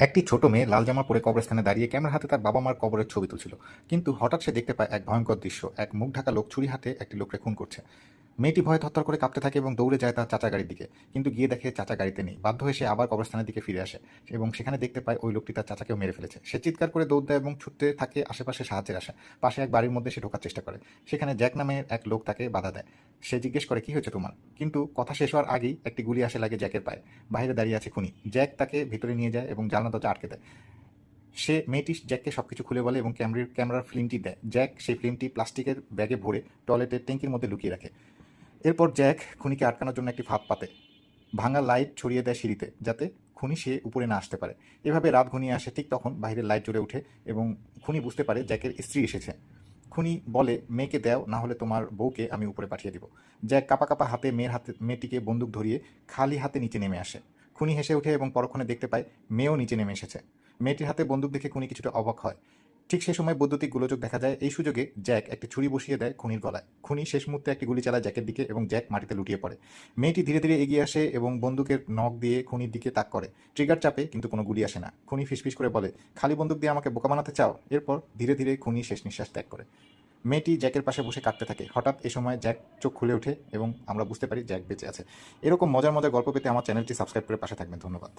একটি ছোট মেয়ে লাল জামা পরে কবরস্থানে দাঁড়িয়ে ক্যামেরার হাতে তার বাবা মার কবরের ছবি তুলছিল। কিন্তু হঠাৎ সে দেখতে পায় এক ভয়ঙ্কর দৃশ্য। এক মুখ ঢাকা লোক ছুরি হাতে একটি লোককে খুন করছে। মেয়েটি ভয়ে থরথর করে কাঁপতে থাকে এবং দৌড়ে যায় তার চাচা গাড়ির দিকে। কিন্তু গিয়ে দেখে চাচা গাড়িতে নেই। বাধ্য হয়ে সে আবার কবরস্থানের দিকে ফিরে আসে এবং সেখানে দেখতে পায় ওই লোকটি তার চাচাকেও মেরে ফেলেছে। সে চিৎকার করে দৌড় দেয় এবং ছুটতে থাকে আশেপাশে সাহায্যের আশায়। পাশে এক বাড়ির মধ্যে সে ঢোকার চেষ্টা করে। সেখানে জ্যাক নামের এক লোক তাকে বাধা দেয়। সে জিজ্ঞেস করে, কি হয়েছে তোমার? কিন্তু কথা শেষ হওয়ার আগেই একটি গুলি আসে লাগে জ্যাকের পায়ে। বাইরে দাঁড়িয়ে আছে খুনি। জ্যাক তাকে ভিতরে নিয়ে যায় এবং জানলা দরজা আটকে দেয়। মেয়েটি জ্যাককে সবকিছু খুলে বলে এবং ক্যামেরার ফিল্মটি দেয়। জ্যাক সেই ফিল্মটি প্লাস্টিকের ব্যাগে ভরে টয়লেটের ট্যাঙ্কির মধ্যে লুকিয়ে রাখে। এরপর জ্যাক খুনিকে আটকানোর জন্য একটি ফাঁদ পাতে। ভাঙা লাইট ছড়িয়ে দেয় সিঁড়িতে, যাতে খুনি সে উপরে না আসতে পারে। এভাবে রাত ঘনিয়ে আসে। ঠিক তখন বাইরের লাইট জ্বলে ওঠে এবং খুনি বুঝতে পারে জ্যাকের স্ত্রী এসেছে। খুনি বলে, মেয়েকে দাও, না হলে তোমার বউকে আমি উপরে পাঠিয়ে দিব। জ্যাক কাঁপা কাঁপা হাতে মেয়েটিকে বন্দুক ধরিয়ে খালি হাতে নিচে নেমে আসে। খুনি হেসে ওঠে এবং পরক্ষণে দেখতে পায় মেয়েও নিচে নেমে এসেছে। মেয়েটির হাতে বন্দুক দেখে খুনি কিছুটা অবাক হয়। ঠিক সে সময় বৈদ্যুতিক গোলযোগ দেখা যায়। এই সুযোগে জ্যাক একটি ছুরি বসিয়ে দেয় খুনির গলায়। খুনি শেষ মুহূর্তে একটি গুলি চালায় জ্যাকের দিকে এবং জ্যাক মাটিতে লুটিয়ে পড়ে। মেয়েটি ধীরে ধীরে এগিয়ে আসে এবং বন্দুকের নখ দিয়ে খুনির দিকে তাক করে। ট্রিগার চাপে, কিন্তু কোনো গুলি আসে না। খুনি ফিসফিস করে বলে, খালি বন্দুক দিয়ে আমাকে বোকা বানাতে চাও? এরপর ধীরে ধীরে খুনি শেষ নিঃশ্বাস ত্যাগ করে। মেয়েটি জ্যাকের পাশে বসে কাঁদতে থাকে। হঠাৎ এ সময় জ্যাক চোখ খুলে ওঠে এবং আমরা বুঝতে পারি জ্যাক বেঁচে আছে। এরকম মজার মজার গল্প পেতে আমার চ্যানেলটি সাবস্ক্রাইব করে পাশে থাকবেন। ধন্যবাদ।